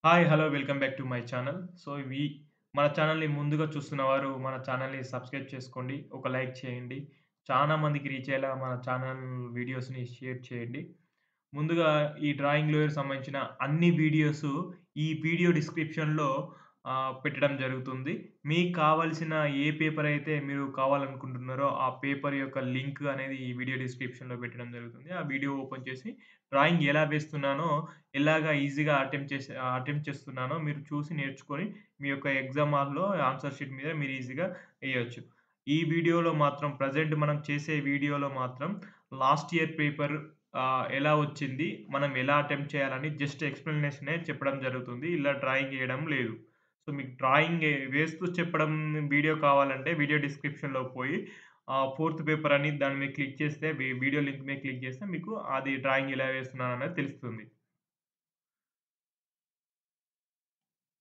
Hi! Hello! Welcome back to my channel. So, మన ఛానల్‌ని ముందుగా చూస్తున్నవారు మన ఛానల్‌ని సబ్స్క్రైబ్ చేసుకోండి. ఒక లైక్ చేయండి. చానా మందికి రీచ్ అయ్యేలా మన ఛానల్ వీడియోస్‌ని షేర్ చేయండి. ముందుగా ఈ డ్రాయింగ్ లోయర్ సంబంధించిన అన్ని వీడియోసు ఈ వీడియో డిస్క్రిప్షన్‌లో పెట్టడం జరుగుతుంది. మీకు కావాల్సిన ఏ పేపర్ అయితే మీరు కావాలనుకుంటున్నారో, ఆ పేపర్ యొక్క లింక్ అనేది ఈ వీడియో డిస్క్రిప్షన్‌లో పెట్టడం జరుగుతుంది. ఆ వీడియో ఓపెన్ చేసి డ్రాయింగ్ ఎలా వేస్తున్నానో, ఎలాగా ఈజీగా అటెంప్ట్ చేస్తున్నానో మీరు చూసి నేర్చుకొని, మీ యొక్క ఎగ్జామ్ హాల్‌లో ఆన్సర్ షీట్ మీద మీరు ఈజీగా ఎయొచ్చు. ఈ వీడియోలో మాత్రం ప్రెజెంట్ మనం చేసే వీడియోలో మాత్రం లాస్ట్ ఇయర్ పేపర్ ఎలా వచ్చింది? మనం ఎలా అటెంప్ట్ చేయాలని జస్ట్ ఎక్స్‌ప్లనేషనే చెప్పడం జరుగుతుంది. ఇలా డ్రాయింగ్ ఏయడం లేదు. సో, మీకు డ్రాయింగ్ వేస్తూ చెప్పడం వీడియో కావాలంటే వీడియో డిస్క్రిప్షన్‌లో పోయి ఫోర్త్ పేపర్ అని దాని మీద క్లిక్ చేస్తే వీడియో లింక్ మీద క్లిక్ చేస్తే మీకు అది డ్రాయింగ్ ఎలా వేస్తున్నాననేది తెలుస్తుంది.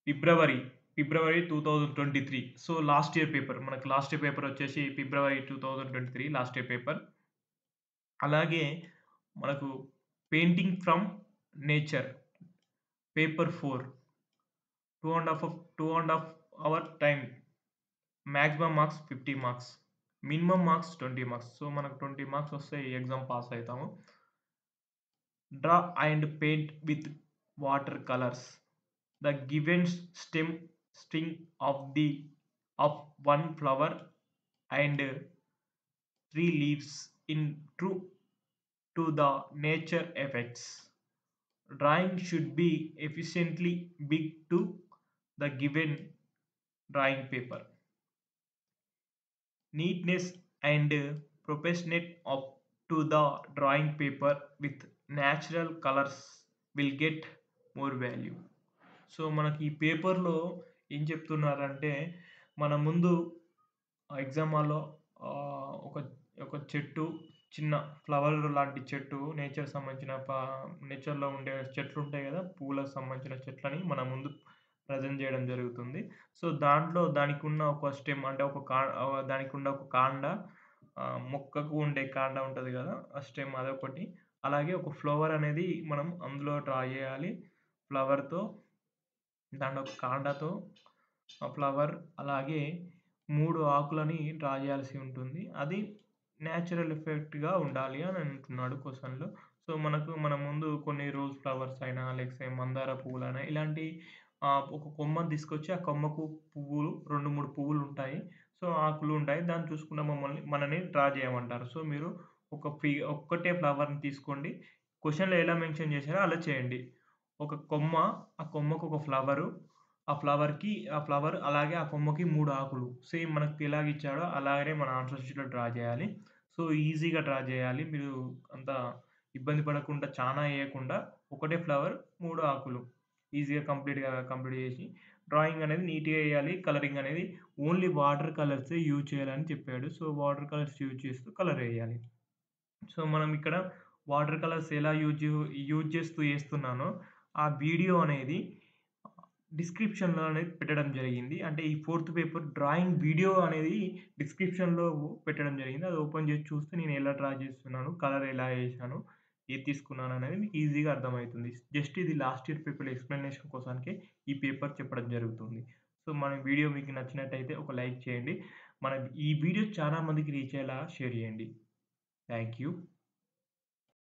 February, February 2023 so, last year paper. మనకు లాస్ట్ ఇయర్ పేపర్ వచ్చేసి ఫిబ్రవరి 2023 లాస్ట్ ఇయర్ పేపర్. అలాగే మనకు painting from nature paper 4 2 ½ hour time. Maximum marks 50 marks. Minimum marks 20 marks. So, మనకు 20 మార్క్స్ వస్తే ఈ ఎగ్జామ్ పాస్ అయితాము. Draw and paint with watercolors the given string of one flower and three leaves in true to the nature effects. Drawing should be efficiently big to the given drawing paper. Neatness and proportionate up to the drawing paper with natural colors will get more value. So, మనకి ఈ పేపర్‌లో ఏం చెప్తున్నారంటే, మన ముందు exam హాల్‌లో ఒక ఒక చెట్టు, చిన్న ఫ్లవర్ లాంటి చెట్టు నేచర్ సంబంధించిన నేచర్‌లో ఉండే చెట్లుంటాయి గదా! పూలకు సంబంధించిన చెట్లని మన ముందు ప్రెజెంట్ జేయడం జరుగుతుంది. సో, దాంట్లో దానికున్న ఒక స్టెమ్ అంటే దానికున్న ఒక కాండ మొక్కకు ఉండే కాండ ఉంటది గదా! ఆ స్టెమ్ అదొకటి. అలాగే ఒక ఫ్లవర్ అనేది మనం అందులో డ్రా జేయాలి. ఫ్లవర్‌తో దాంట్లో ఒక కాండతో ఆ ఫ్లవర్ అలాగే 3 ఆకులని డ్రా జేయాల్సి ఉంటుంది. అది నేచురల్ ఎఫెక్ట్‌గా ఉండాలి అని అంటున్నాడు క్వెషన్‌లో. సో, మన ముందు కొన్ని రోజ్ ఫ్లవర్స్ అయినా, లేకపోతే మందార పువ్వులైనా ఇలాంటి ఒక కొమ్మని తీసుకొచ్చి ఆ కొమ్మకు పువ్వులు 2, 3 పువ్వులుంటాయి. సో, ఆకులు ఉంటాయి. దాన్ని చూసుకుంటా మనని డ్రా చేయమంటారు. సో, మీరు ఒక్కటే ఫ్లవర్‌ని తీసుకోండి. క్వెషన్‌లో ఎలా మెన్షన్ చేశారో అలా చేయండి. ఒక కొమ్మ, ఆ కొమ్మకు ఒక ఫ్లవరు, ఆ ఫ్లవర్ అలాగే ఆ కొమ్మకి 3 ఆకులు. సేమ్ మనకు ఎలాగిచ్చాడో అలాగనే మన ఆన్సర్ షీట్‌లో డ్రా జేయాలి. సో, ఈజీగా డ్రా జేయాలి. మీరు అంత ఇబ్బంది పడకుండా చానా ఏయకుండా ఒకటే ఫ్లవర్, 3 ఆకులు. ఈజీగా కంప్లీట్ జేసి డ్రాయింగ్ అనేది నీట్‌గా ఎయాలి. కలరింగ్ అనేది ఓన్లీ వాటర్ కలర్సే యూజ్ చేయాలని చెప్పాడు. సో, వాటర్ కలర్స్ యూజ్ చేస్తూ కలర్ ఎయ్యాలి. సో, మనం ఇక్కడ వాటర్ కలర్స్ ఎలా యూజ్ చేస్తూ ఏస్తున్నానో, ఆ వీడియో అనేది డిస్క్రిప్షన్‌లో అనేది పెట్టడం జరిగింది. అంటే ఈ ఫోర్త్ పేపర్ డ్రాయింగ్ వీడియో అనేది డిస్క్రిప్షన్‌లో పెట్టడం జరిగింది. అది ఓపెన్ చేసి చూస్తే నేను ఎలా డ్రా చేస్తున్నాను, కలర్ ఎలా ఏశాను, ఏది తీసుకున్నాననేది మీకు ఈజీగా అర్థమైతుంది. జస్ట్ ఇది లాస్ట్ ఇయర్ పేపర్ ఎక్స్‌ప్లనేషన్ కోసానికే ఈ పేపర్ చెప్పడం జరుగుతుంది. సో, మన వీడియో మీకు నచ్చినట్టయితే ఒక లైక్ చేయండి. మన ఈ వీడియో చాలా మందికి రీచ్ అయ్యేలా షేర్ చేయండి. Thank you.